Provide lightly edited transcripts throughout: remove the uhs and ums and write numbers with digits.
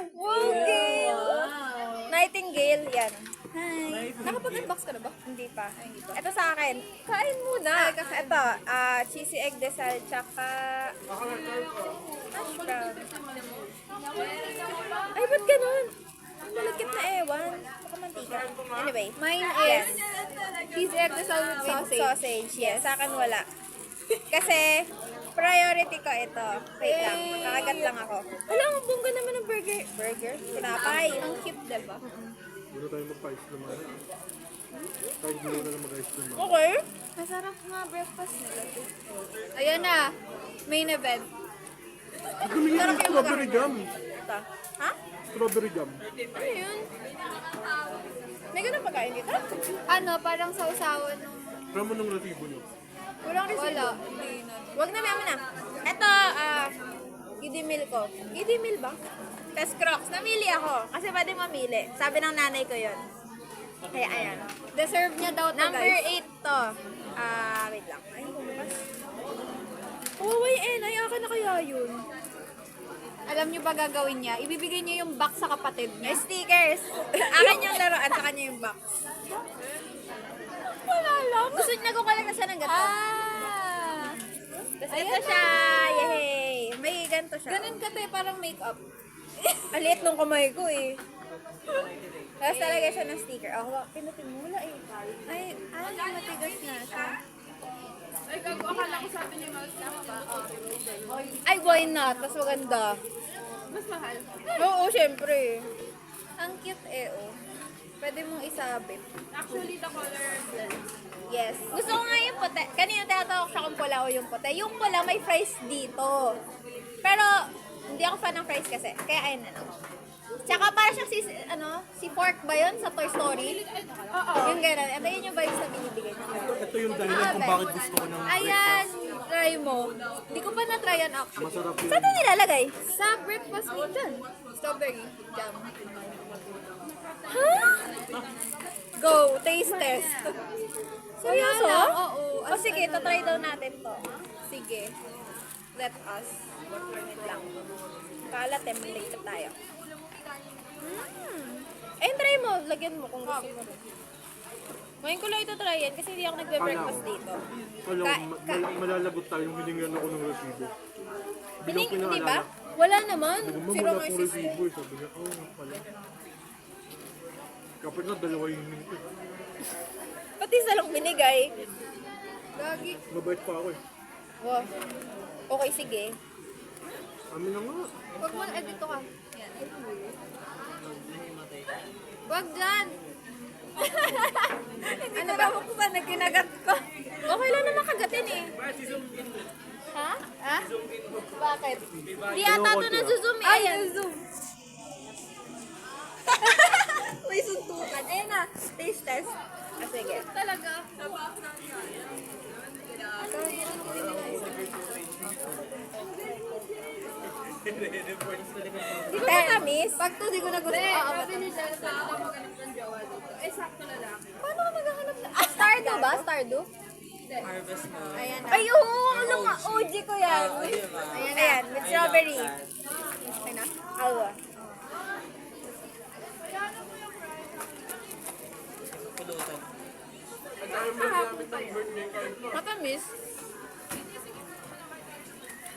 Pogi! Nightingale, yan. Hi. Nakapag-unbox ka na ba? Hindi pa. Ito sa akin. Kain muna. Ito, cheesy egg desal, tsaka hash brown. Ay, ba't ganun? Ang malagkit na ewan. Tsaka mantika. Anyway. Mine Yes. is cheese egg desal with With sausage. sausage. Yes, sa akin wala. Kasi, priority ko ito. Wait lang, kakagat lang ako. Wala, ang bongga naman ng burger. Burger? Tinapay. Ang cute, diba? Hindi na tayo magpa-ice naman. Kahit hindi na lang mag-ice naman. Okay. Masarap nga breakfast nila. Ayan na. Main event. Gumaling yung strawberry jam. Ito. Ha? Strawberry jam. Ano yun? May ganun pagkain dito? Ano, parang sausawan ng... Try mo ng resibo nyo. Walang resibo. Wala. Hindi na. Huwag na, mama na. Ito, Gidimil ko. Gidimil ba? Tapos Crocs. Namili ako. Kasi pwede mamili. Sabi ng nanay ko yon. Kaya ayan. Deserve niya daw to, Number guys. 8 to. Wait lang. Ay, bumukas. Oh, wait, ay, akin na kaya yun. Alam niyo ba gagawin niya? Ibibigay niya yung box sa kapatid May niya. stickers. Akin yung laruan, sa kanya yung box. Wala lang. Gusto niya nagkukulang na siya ng ganito. Tapos ito siya. Yay! May ganito siya. Ganun ka te, parang makeup. Alit nung kamay ko eh. Tapos talaga siya ng sticker. Oh, pinutin mo. Wala eh. Ay, matigas na siya. Ay, akala ko sabi niya mas ba? Ay, why not? Tapos maganda. Mas mahal. Oo, syempre. Ang cute eh, oh. Pwede mong isabit. Actually, the color blend. Yes. Gusto ko nga yung puti. Kanina tinatawag siya kung pula o yung puti. Yung pula may fries dito. Pero, hindi ako fan ng fries kasi. Kaya ayun na lang. Tsaka para siyang si Fork ba yun sa Toy Story? Oo. Yung gano'n. Ito yun yung vibes na binibigay niya. Ito yung dahilan kung bakit gusto ko ng Ayan, try mo. Hindi ko pa na-tryan actually. Masarap yun. Saan ito nilalagay? Sa breakfast meat dyan. Strawberry jam. Ha? Go, taste test. Seryoso? Wala lang, oo. O sige, try daw natin to. Sige. Let us. Wait lang. Kalat eh, malagkat tayo. Eh, try mo. Lagyan mo kung gusto mo. Ngayon ko lang ito try yan kasi hindi ako nagbe-breakfast dito. Alam, Ka- malalagot tayo yung hiningan ako ng resibo. Bilang Hindi ba? pinaalala. Wala naman. Mama, Zero wala nga akong sis. resibo eh. Sabi niya, oh, pala. Kapag na, dalawa yung hining ko. Pati isa lang binigay. Gagi. Mabait pa ako eh. Wow. Okay, sige. Amin na nga. Huwag mo na dito ka. Yan. Huwag dyan. Ano ba? Ako ba nagkinagat ko? Okay lang naman kagatin eh. Ha? Ha? Bakit? Di ata ito na zoom eh. Ayan. zoom. May suntukan. Ayan na. Taste test. Sige. Talaga. Di ba matamis? Pag to, di ko na gusto. Sabi ni Shell, sana ka maghanap ng jowa dito. Eh, sakto na lang. Paano ka maghahanap na? Stardo ba? Stardo? Harvest mo. Ayan na. Ay, oo. Ano nga? OG ko yan. Ayan. With strawberry. Okay na. Awa. Pulutan. Matamis.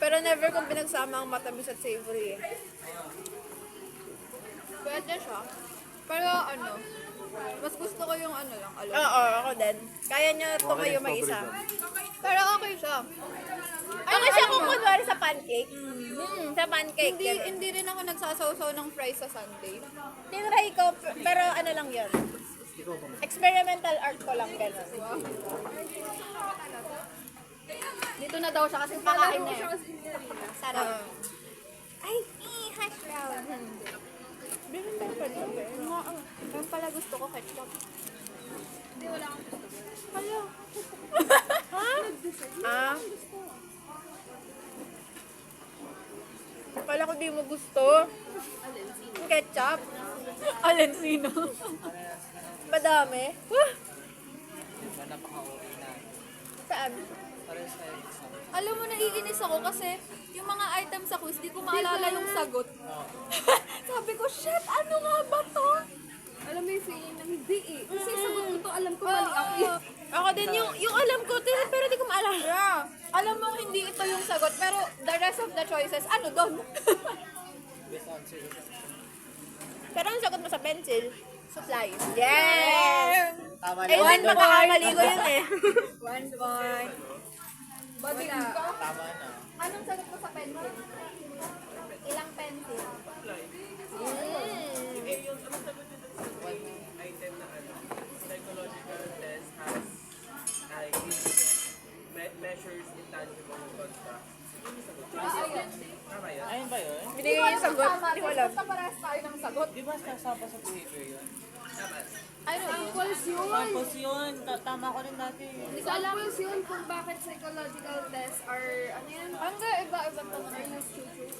Pero never kong pinagsama ang matamis at savory eh. Pwede siya. Pero ano, mas gusto ko yung ano lang, alam. Oo, ako din. Kaya niya tumayo mag-isa. Pero okay siya. Okay siya kung kunwari sa pancake. Sa pancake. Hindi, ganun. hindi rin ako nagsasawsaw ng fries sa Sunday. Tinry ko, pero ano lang yun. Experimental art ko lang gano'n. Dito na daw siya kasi pakain na eh. Sarap. Ay, hash brown. Bilang pepper dito. Ang pala gusto ko ketchup. Hindi, wala akong gusto. Hala. Ha? Kala ko di mo gusto. Ketchup. Alensino. Madami. Napaka-okay na. Saan? Pares tayo sa Alam mo, naiinis ako kasi yung mga items sa quiz, di ko maalala yung sagot. Sabi ko, sagot, pero the rest of the choices, ano doon? Best answer. Pero ang sagot mo sa pencil, supply. Yeah! Tama Eh, na. one makakamali ko yun eh. 1 point. Wala. Tama na. Anong sagot mo sa pencil? Ilang pencil? One. Item na psychological test has like measures intangible constructs. Tama yun? Ayun ba yun? Binigay yung sagot. Hindi ko alam. Basta parehas tayo ng sagot. Di ba kasama sa behavior yun? Ano, equals yun. Tapos yun, tama ko rin dati. Hindi ko alam yun kung bakit psychological tests are, ano yan? Hangga iba-ibang tanong.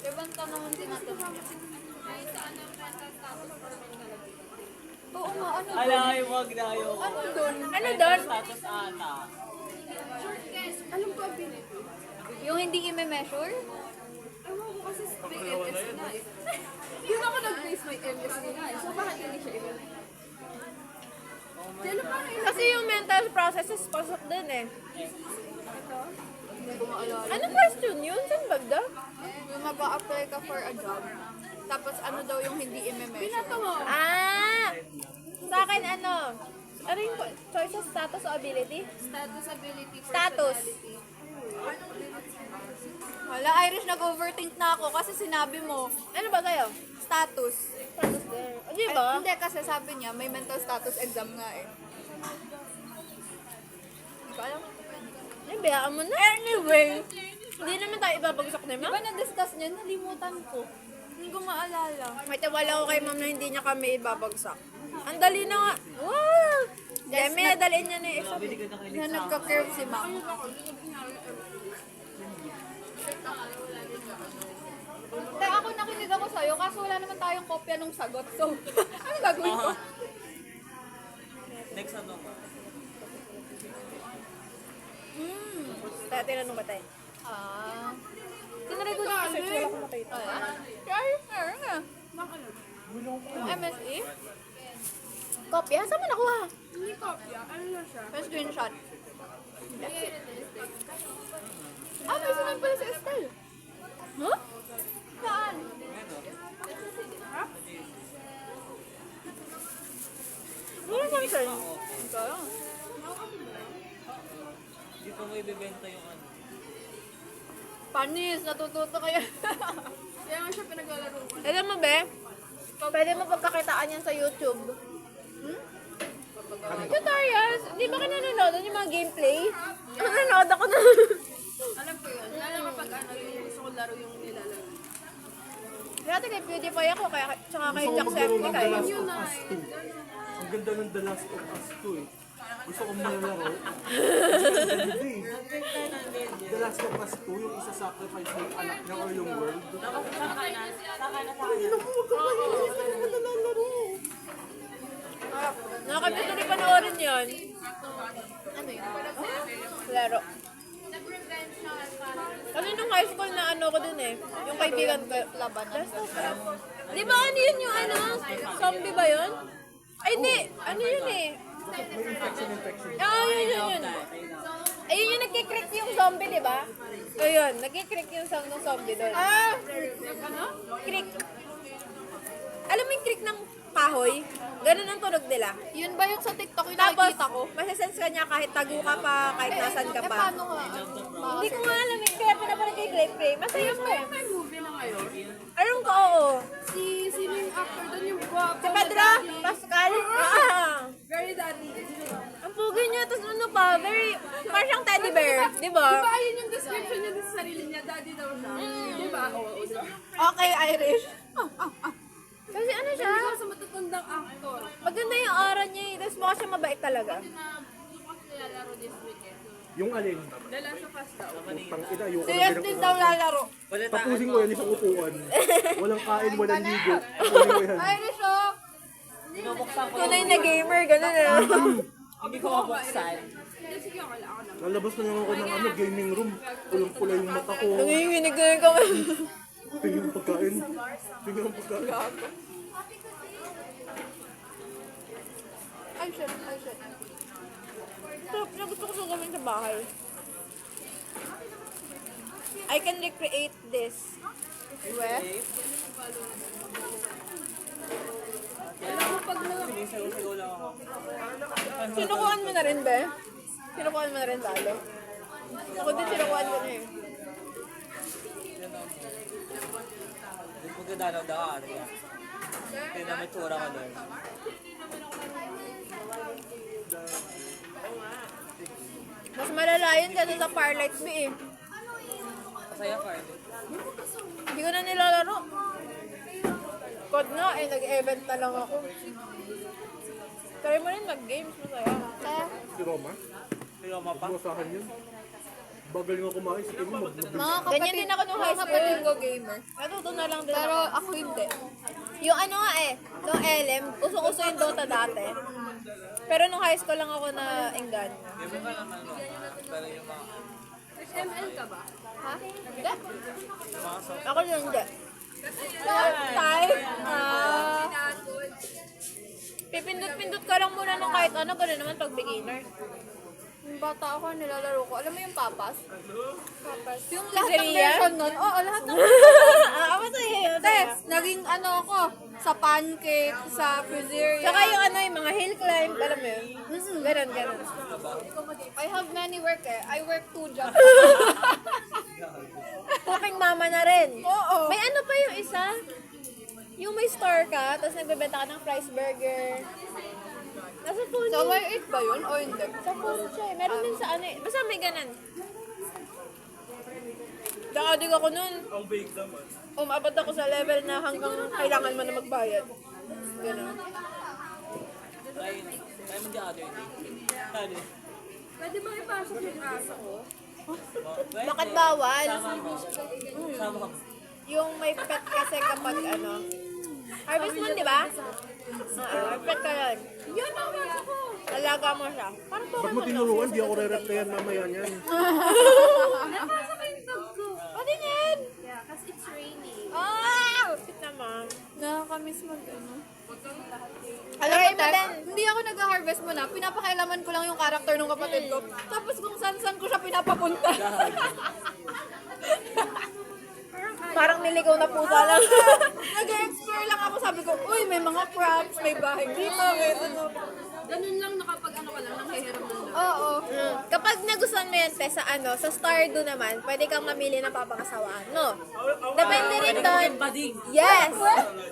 Ibang tanong din natin. Oo nga, ano doon? Alay, wag na yun. Ano doon? Ano doon? Status ata. Alam ko ability. Yung hindi i-measure? Ewan ko kasi may MSc na eh. Hindi ako nag-base may MSc na eh. So bakit hindi siya i-measure? Kailan pa rin? Kasi yung mental processes pasok din eh. Hindi ko maalala. Anong question yun? Saan bagda? Yung mag-a-apply ka for a job. Tapos ano daw yung hindi i-measure? Pinato mo. Ah! Sa akin ano? Ano yung choices? Status o ability? Status, ability, Status. personality. Wala, Irish, nag-overthink na ako kasi sinabi mo. Ano ba kayo? Status. Status din. Di ba? Ay, hindi, kasi sabi niya, may mental status exam nga eh. Hindi ko alam. Ay, bayaan mo na. Anyway, hindi naman tayo ibabagsak na, Di ma'am. ba na-discuss niya? Nalimutan ko. Hindi ko maalala. May tiwala ko kay ma'am na hindi niya kami ibabagsak. Ang dali na nga. Wow! Demi, nadaliin niya na yung exam. Sabi, di ka nakinig Na sa nagka-curve si ma'am. Kaya ako nakinig ako sa'yo, kaso wala naman tayong kopya ng sagot. So, ano gagawin ko? Next ano ba? Tayo, tinanong ba tayo? Tinry ko na Search, wala akong makita. Kaya nga. Yung MSE? Kopya? Saan mo nakuha? Hindi kopya. Ano na siya? May screenshot. May sinag pala si Estelle. Huh? Saan? Wala naman sa'yo. Di pa mo ibibenta yung ano. Panis, natututo kayo. Kaya nga siya pinaglalaro ko. Alam mo, be? Pwede mo pagkakitaan yan sa YouTube. Tutorials! Di ba ka nanonood yung mga gameplay? Nanonood ako na. Alam ko yun. Lalo kapag ano, yung gusto ko laro yung nilalaro. Dati kay PewDiePie ako, kaya tsaka kay Gusto ko maglaro ng The Jacksepticeye. Last of Us 2. Ang ganda ng The Last of Us 2 eh. Gusto kong malaro. The Last of Us 2, yung isa sacrifice ng anak niya or yung world. Nakakapito rin panoorin yun. Ano yun? Laro. Kasi nung high school na ano ko dun eh. Yung kaibigan ko. Labanan. Di ba ano yun yung ano? Zombie ba yun? Ay hindi. Ano yun eh? May infection. Ah, yun. Ayun yung nagkikrik yung zombie, di ba? Ayun, nagkikrik yung sound ng zombie doon. Ah! Ano? Krik. Alam mo yung krik ng kahoy? Ganun ang tunog nila. Yun ba yung sa TikTok yung Tapos, nakikita ko? masisense ka niya kahit tago ka pa, kahit nasan ka pa. paano nga? Hindi ko nga alam eh, kaya pinapanood kay Grape Ray. Masaya mo eh. May movie na ngayon. Alam ko, oo. Sino yung actor doon yung guwapo? Si Pedro Pascal. Ah. Very daddy. Ang pugi niya, tapos ano pa, very, parang siyang teddy bear, di ba? Di ba yun yung description niya sa sarili niya? Daddy daw siya. Di ba? Oo. Okay, Irish. Kasi ano siya, Hindi ko sa matatandang actor. maganda yung aura niya eh, tapos mukha siya mabait talaga. Nilalaro this weekend. Yung alin, The Last of Us daw. pang ina, ayoko Si na Ed din daw lalaro. Tapusin ko yan isang upuan. Walang kain, walang ligo. Tapusin ko yan. Irish oh! Binubuksan ko. Tunay na gamer, gano'n na. Hindi ko mabuksan. Hindi, sige ako lang. Ako lang. Lalabas na lang ako ng ano, gaming room. Pulang-pula yung mata ko. Nanginginig na yung kamay. Tingin ang pagkain. Tingin ang pagkain. Ay, shit. Ay, shit. Sarap na gusto ko sa gawin sa bahay. I can recreate this. We? Sinisayaw-sayaw lang ako. Sinukuhan mo na rin, be? Sinukuhan mo na rin lalo. Ako din sinukuhan ko na eh. Yung pagkadanaw daw ka, Arya. Kaya na may tsura ka doon. Mas malala yun kasi sa Firelight B eh. Masaya ka, Arya. Hindi ko na nilalaro. Code nga eh, nag-event na lang ako. Try mo rin mag-games, masaya. Si Roma, Pero mapa. buwa sa akin yun. Bagal nga kumain, sige mo mag Mga Ganyan din ako nung high school. kapatid ko gamer. Natuto na lang din Pero ako. ako hindi. Yung ano nga eh, nung LM, usong-uso yung Dota dati. Pero nung high school lang ako na enggan. Yung mga naman, no? Pero yung mga... ML ka ba? Ha? Hindi. Yung mga soft. Ako din hindi. Type? Pipindot-pindot ka lang muna ng kahit ano, gano'n naman pag beginner. Yung bata ako, nilalaro ko. Alam mo yung papas? Papas. Yung lahat ng Pizzeria? version nun. Oo, lahat ng Masaya yun. Tess, naging ano ako, sa pancake, sa pizzeria. Saka yung ano, yung mga hill climb, alam mo yun? Ganon, ganon. I have many work eh. I work 2 jobs. Cooking mama na rin. Oo. May ano pa yung isa? Yung may store ka, tapos nagbebenta ka ng fries burger. Nasa phone Sa Y8 ba yun? O hindi? Sa phone siya eh. Meron din sa ano eh. Basta may ganan. Dakadig ako nun. Ang big naman. Umabot ako sa level na hanggang kailangan mo na magbayad. Ganon. Kaya mo di other day. Ano? Pwede ba ipasok yung aso ko? Bakit bawal? Sama mo. Sama mo. Yung may pet kasi kapag ano. Harvest Moon, di ba? May pet ka yan. Yan ang aso ko! Alaga mo siya. Parang Ba't mo Pokemon. tinuruan? Di ako re-replyan mamaya niyan. Napasok yung dog ko. Pwede yan. Yeah, kasi it's raining. Oh! Sit naman. Nakakamiss mag ano. Alam mo din. Hindi ako nag-harvest mo na. Pinapakailaman ko lang yung karakter ng kapatid ko. Tapos kung saan-saan ko siya pinapapunta. Parang niligaw na pusa lang. Nag-explore lang ako. Sabi ko, uy, may mga props, may bahay dito, may ano. Ganun lang nakapag ano ka lang, nanghihiram lang. Oo. Kapag nagustuhan mo yan, te, sa ano, sa Stardew naman, pwede kang mamili ng papakasawaan, no? Depende rin doon. Bading. Yes!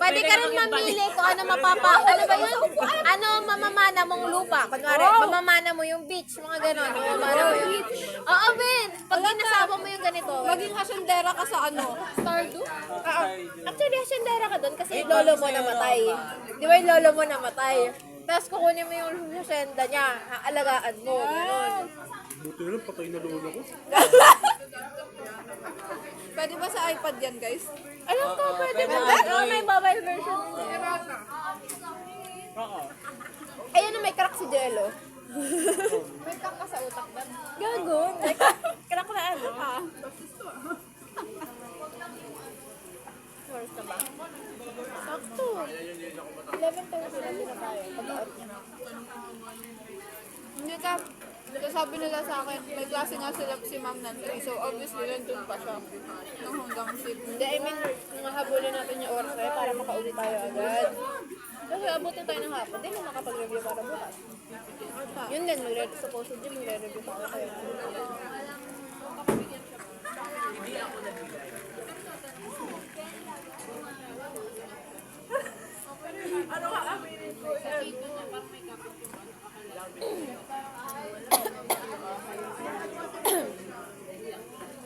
Pwede ka rin mamili kung ano ano ba yun? Ano mamamana mong lupa? Kunwari, mamamana mo yung beach, mga ganon. Mamamana mo yung... Oo, Ben! Pag inasama mo yung ganito. Maging hasyendera ka sa ano, Stardew? Oo. Actually, asyendera ka doon kasi yung lolo mo namatay. Di ba yung lolo mo namatay? Tapos kukunin mo yung hasyenda niya, aalagaan mo. Ganon. Buti na lang, patay na lolo ko. Pwede ba sa iPad yan, guys? Alam ko, pwede pwede ba? Android. Oo, may mobile version. Oo. Ayun na, may crack si Jello. May ka sa utak ba? Gago. May crack na ano. Oras ka ba? Sakto. 11:30 na tayo. Pag-out niya. Hindi ka. Sabi nila sa akin, may klase nga sila si Ma'am ng 3. So obviously, nandun pa siya. Nung hanggang 6. Hindi, I mean, habulin natin yung oras tayo para makauwi tayo agad. Kasi abutin tayo ng hapon. Hindi mo makapag-review para bukas. Yun din, supposedly magre-review tayo kayo.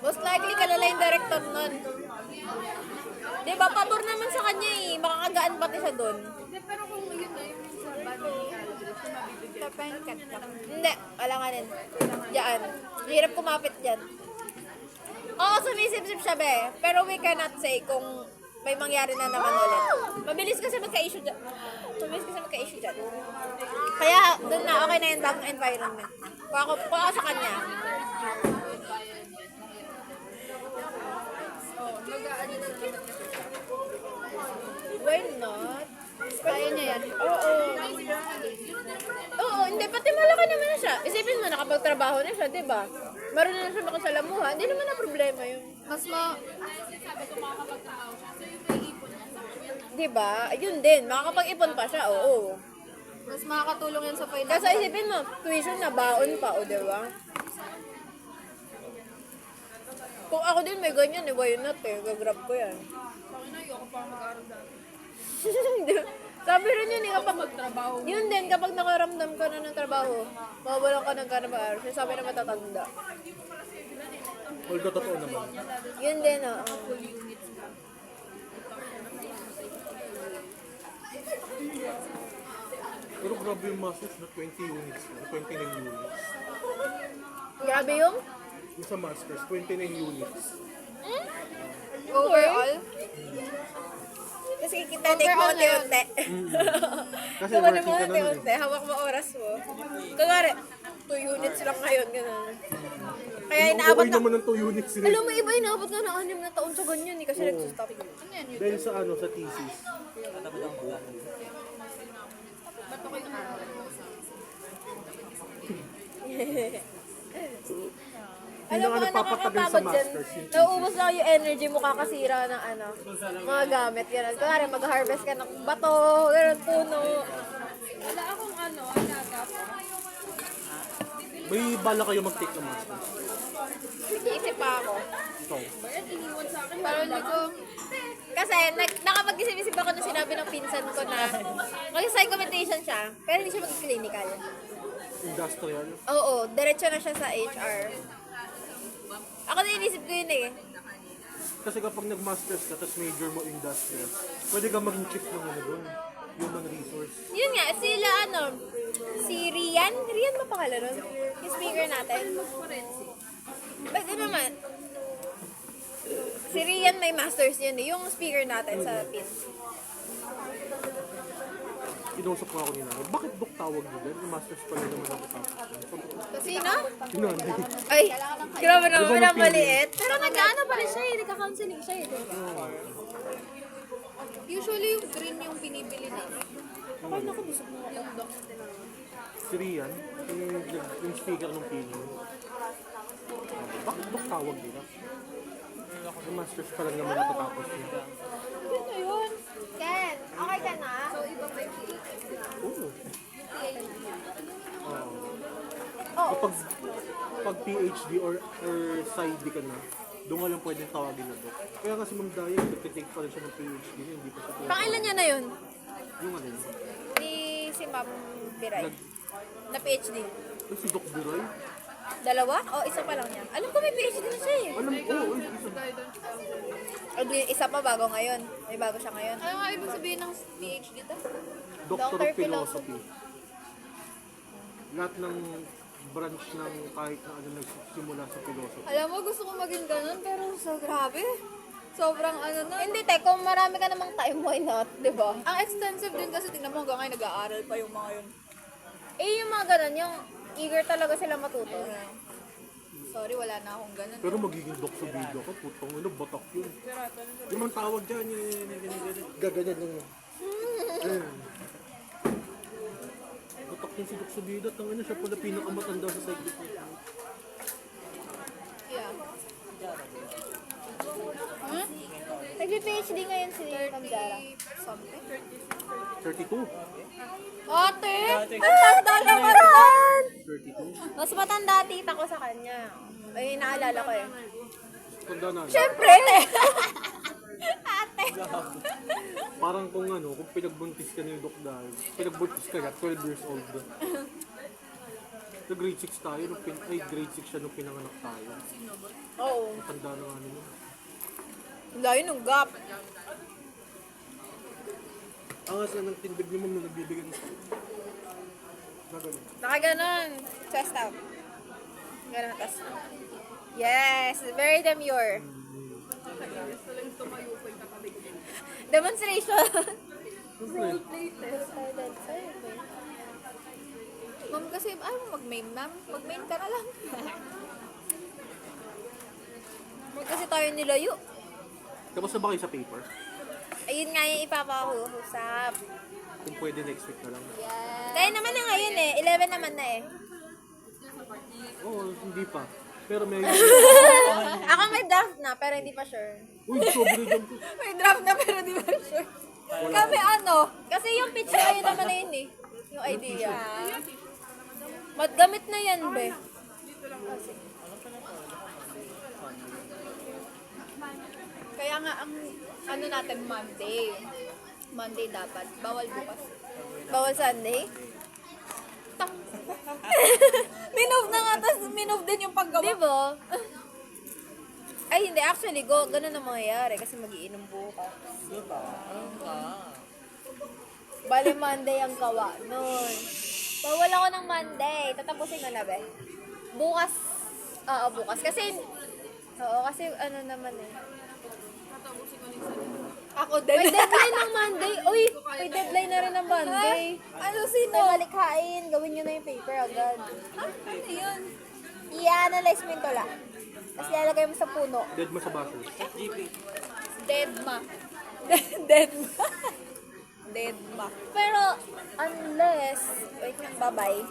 Most likely, kalala yung director nun. Di ba, pabor naman sa kanya eh. Makakagaan pati siya dun. Hindi, pero kung yun na yung sa body, tapenkat ka. Hindi, wala nga rin. Diyan. Hirap kumapit dyan. Oo, sumisip-sip siya be. Pero we cannot say kung may mangyari na naman ulit. Mabilis kasi magka-issue dyan. Kaya doon na, okay na yung bagong environment. Kung ako sa kanya. Why not? Kaya niya yan. Oo. Oo, hindi. Pati malaki naman na siya. Isipin mo, nakapagtrabaho na siya, di ba? Marunong na siya makasalamuha. Hindi naman na problema yun. Mas sabi ko makakapagtrabaho siya. So yung may ipon niya sa kanya na. Diba? Ayun din, makakapag-ipon pa siya, oo. Mas makakatulong yan sa finance. Kasi isipin mo, tuition na baon pa, o diba? Kung ako din may ganyan, why not eh, gagrab ko yan. Sabi na, ayoko pa mag-aaral dati. Sabi rin yun eh, kapag Magtrabaho. yun din, kapag nakaramdam ka na ng trabaho, mawawalan ka ng gana mag-aaral. Sabi na matatanda. Although totoo naman. Yun din, oo. Pero grabe yung masters na 20 units na, 29 units. Grabe yung Yung sa masters, 29 units. overall. Kasi kita take mo unti-unti. Kasi Kung ano working mo ka na nun unti-unti, hawak mo oras mo. Kagari, 2 units lang ngayon, gano'n. Kaya eh. inaabot Okay na. naman ng 2 units rin. Alam mo, iba inaabot nga ng 6 na taon sa ganyan eh, kasi nagsusstop. Dahil sa ano, sa thesis. Alam mo, Hindi na nagpapatagal sa nakakapagod dyan. masters, yung Nauubos lang yung energy mo kakasira ng ano, mga gamit. Ganun. Kaya mag-harvest ka ng bato, ganun, puno. Wala akong alaga. May bala kayo mag-take ng masters. Nag-iisip pa ako. Ikaw. Iniwan sa akin. Pero hindi ko... Kasi nakapag-isip-isip ako nung sinabi ng pinsan ko na mag-psychometrician siya, pero hindi siya mag-clinical. Industrial. Oo, diretso na siya sa HR. Ako na inisip ko yun eh. Kasi kapag nag-masters ka, tapos major mo industrial, pwede ka maging chief ng ano doon. Human resource. Yun nga, sila si Rian? Rian ba pangalan nun? Yung speaker natin. Pwede naman. Si Rian may masters yun eh, yung speaker natin sa PIN. Inausap ko ako ni nanay. Bakit Dok tawag nila? Yung masters pala naman ako tapos. Sino? Si nanay. Ay, grabe naman, Di ba ang maliit. Pero nag-ano pala siya eh, nagka-counseling siya eh. Usually yung green yung pinibili namin. Ako naku, busog mo. Yung doc. Si Rian, yung speaker ng PINO. Bakit Dok tawag nila? Yung masters pa lang naman natatapos yun. Yun na yun. Ken, okay ka na? So, iba pa yung PH. Oo. Oo. Pag PhD or PsyD ka na, doon nga lang pwedeng tawagin na Dok. Kaya kasi Ma'am Daya, nagtitake pa rin siya ng PhD niya, hindi pa siya Pangilan niya na yun? Yung ano yun. Ni si Ma'am Biray. Na PhD. Ay, si Doc Duray. Dalawa? O isa pa lang niya? Alam ko may PhD na siya eh. Alam ko, O, isa pa bago ngayon. May bago siya ngayon. Ano nga ibig sabihin ng PhD to? Doctor Doctor of Philosophy. Lahat ng branch ng kahit na ano nagsimula sa philosophy. Alam mo, gusto ko maging ganun, pero so grabe. Sobrang na. Hindi, te, kung marami ka namang time, why not? Diba? Ang extensive din kasi tingnan mo hanggang ngayon nag-aaral pa yung mga yun. Eh, yung mga ganun, yung eager talaga sila matuto. Sorry, wala na akong ganun. Pero magiging Doc sa video ko, putong ano, batak yun. Yung mga tawag dyan, gaganyan lang yun. Batak yun si Doc sa video, tangin na siya pala pinakamatanda sa psychic. Yeah. Nag-PhD ngayon si Ma'am Zara. Something. 32. Ate! Ang tanda naman! 32. Mas matanda tita ko sa kanya. Ay, naalala ko eh. Tanda na. Siyempre! Ate! Parang kung ano, kung pinagbuntis ka ni Doc dahil, pinagbuntis ka 12 years old. So grade 6 tayo, grade 6 siya nung pinanganak tayo. Oo. Tanda na nga nila. Ang layo nung gap. Angas na ng tindig ni Ma'am na nagbibigay ng na ganun. Nakaganon. Chest out. Ganon, tas. Yes! Very demure. Demonstration. Siyempre, Ma'am kasi, ayaw mo mag-main, ma'am. Mag-main ka na lang. Huwag kasi tayo nilayo. tapos na ba kayo sa paper? Ayun nga yung ipapahusap. Kung pwede next week na lang. Kaya naman na ngayon eh. 11 naman na eh. Oo, hindi pa. Pero may... Ako may draft na, pero hindi pa sure. Uy, sobrang dyan po. May draft na, pero hindi pa sure. Kami ano? Kasi yung pitch na yun naman na yun eh. Yung idea. Gamit na yan, be. Kaya nga, ang ano natin, Monday. Monday dapat. Bawal bukas. Bawal Sunday? Minove na nga, tapos minove din yung paggawa. Diba? Ay, hindi. Actually, ganun ang mangyayari kasi magiinom bukas. Diba? Ano ka? Bali, Monday ang gawa nun. Bawal ako ng Monday. Tatapusin ko na, be. Bukas. Oo, bukas. Kasi ano naman eh. Ako din. May deadline ng Monday. Uy, may deadline na rin ng Monday. Ano, sino? May malikhain. Gawin nyo na yung paper agad. Ano yun? I-analyze mo yung tula. Tapos ilalagay mo sa puno. Dead mo sa baso. Deadma. Deadma. Deadma. Pero, unless, wait lang, bye-bye.